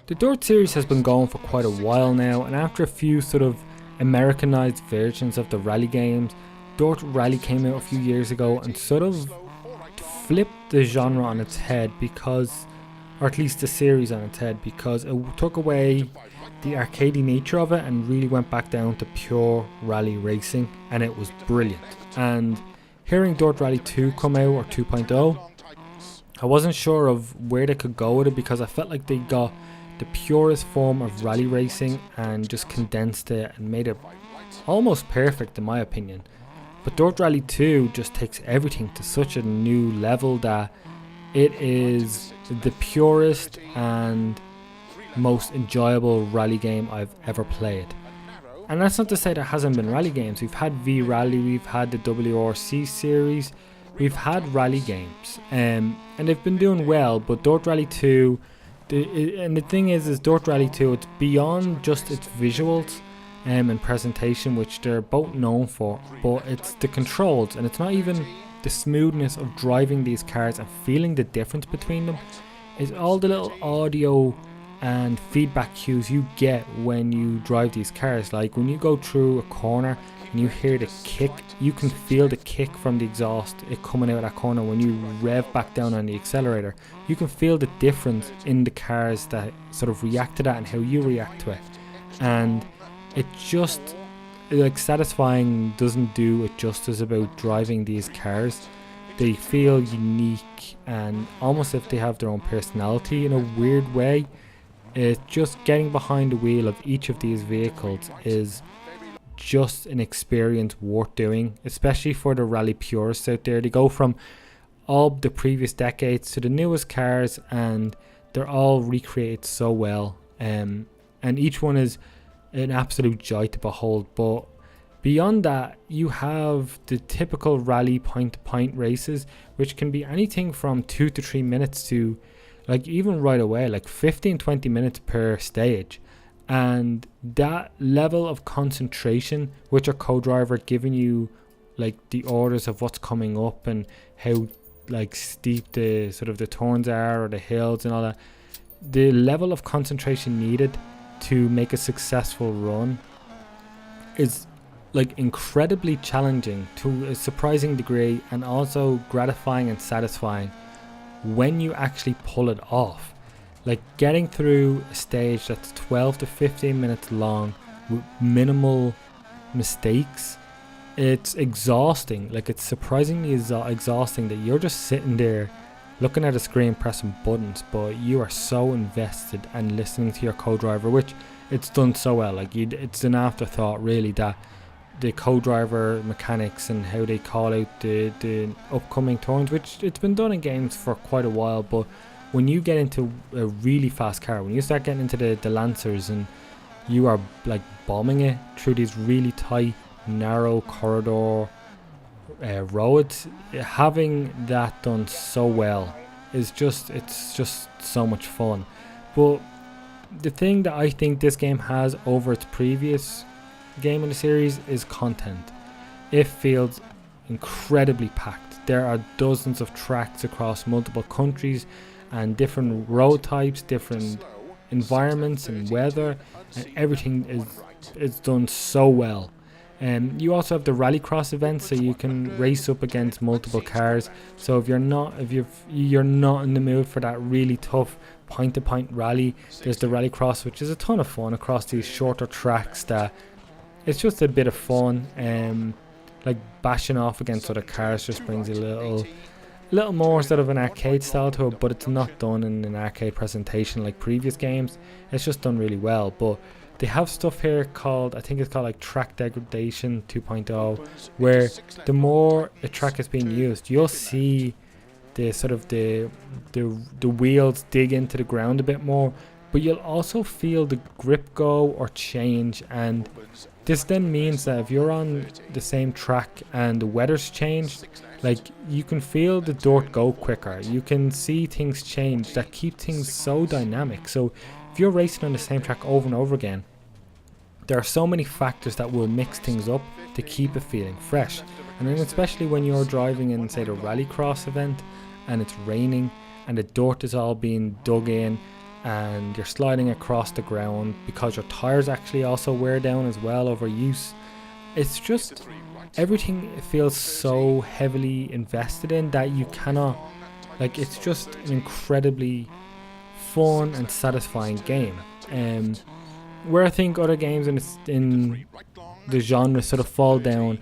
The DiRT series has been going for quite a while now, and after a few sort of Americanized versions of the rally games, DiRT Rally came out a few years ago and sort of flipped the genre on its head, because, or at least the series on its head, because it took away the arcadey nature of it and really went back down to pure rally racing, and it was brilliant. And hearing DiRT Rally 2 come out, or 2.0, I wasn't sure of where they could go with it, because I felt like they got the purest form of rally racing and just condensed it and made it almost perfect in my opinion. But DiRT Rally 2 just takes everything to such a new level that it is the purest and most enjoyable rally game I've ever played. And that's not to say there hasn't been rally games. We've had V-Rally, we've had the WRC series, we've had rally games, and they've been doing well. But DiRT Rally 2, and the thing is DiRT Rally 2, it's beyond just its visuals and presentation, which they're both known for, but it's the controls, and it's not even the smoothness of driving these cars and feeling the difference between them. It's all the little audio and feedback cues you get when you drive these cars. Like when you go through a corner and you hear the kick, you can feel the kick from the exhaust, it coming out of that corner. When you rev back down on the accelerator, you can feel the difference in the cars that sort of react to that and how you react to it. And it just, like, satisfying doesn't do it justice about driving these cars. They feel unique and almost if they have their own personality in a weird way. It's just getting behind the wheel of each of these vehicles is just an experience worth doing, especially for the rally purists out there. They go from all the previous decades to the newest cars, and they're all recreated so well, and each one is an absolute joy to behold. But beyond that, you have the typical rally point-to-point races, which can be anything from 2 to 3 minutes to, like, even right away, like 15-20 minutes per stage. And that level of concentration with your co-driver giving you like the orders of what's coming up and how like steep the sort of the turns are or the hills and all that, the level of concentration needed to make a successful run is like incredibly challenging to a surprising degree, and also gratifying and satisfying when you actually pull it off. Like getting through a stage that's 12 to 15 minutes long with minimal mistakes, it's exhausting. Like it's surprisingly exhausting that you're just sitting there looking at a screen pressing buttons, but you are so invested and listening to your co-driver, which it's done so well. Like it's an afterthought really, that the co-driver mechanics and how they call out the upcoming turns, which it's been done in games for quite a while. But when you get into a really fast car, when you start getting into the Lancers and you are like bombing it through these really tight, narrow corridor roads, having that done so well is it's just so much fun. But the thing that I think this game has over its previous game in the series is content. It feels incredibly packed. There are dozens of tracks across multiple countries and different road types, different environments and weather, and everything is done so well. You also have the rallycross events, so you can race up against multiple cars. So if you're not in the mood for that really tough point-to-point rally, there's the rallycross, which is a ton of fun across these shorter tracks. That it's just a bit of fun. Like bashing off against other cars just brings a little more sort of an arcade style to it, but it's not done in an arcade presentation like previous games. It's just done really well. But they have stuff here called, I think it's called like track degradation 2.0, where the more a track is being used, you'll see the sort of the wheels dig into the ground a bit more, but you'll also feel the grip go or change. And this then means that if you're on the same track and the weather's changed, like you can feel the dirt go quicker. You can see things change that keep things so dynamic. So if you're racing on the same track over and over again, there are so many factors that will mix things up to keep it feeling fresh. And then especially when you're driving in, say, the rallycross event and it's raining and the dirt is all being dug in and you're sliding across the ground because your tires actually also wear down as well over use. It's just everything feels so heavily invested in that you cannot, like, it's just an incredibly fun and satisfying game. Where I think other games in the genre sort of fall down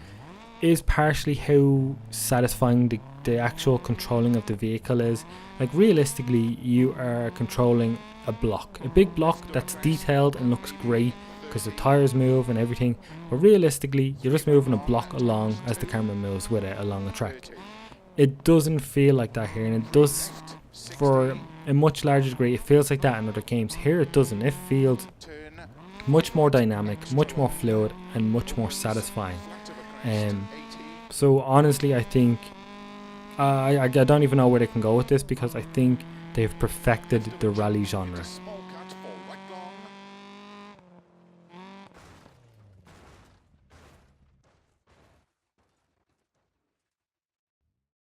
is partially how satisfying the actual controlling of the vehicle is. Like, realistically, you are controlling a big block that's detailed and looks great because the tires move and everything, but realistically you're just moving a block along as the camera moves with it along a track. It doesn't feel like that here, and it does for a much larger degree. It feels like that in other games. Here it doesn't. It feels much more dynamic, much more fluid, and much more satisfying. So honestly, I think I don't even know where they can go with this, because I think they've perfected the rally genre.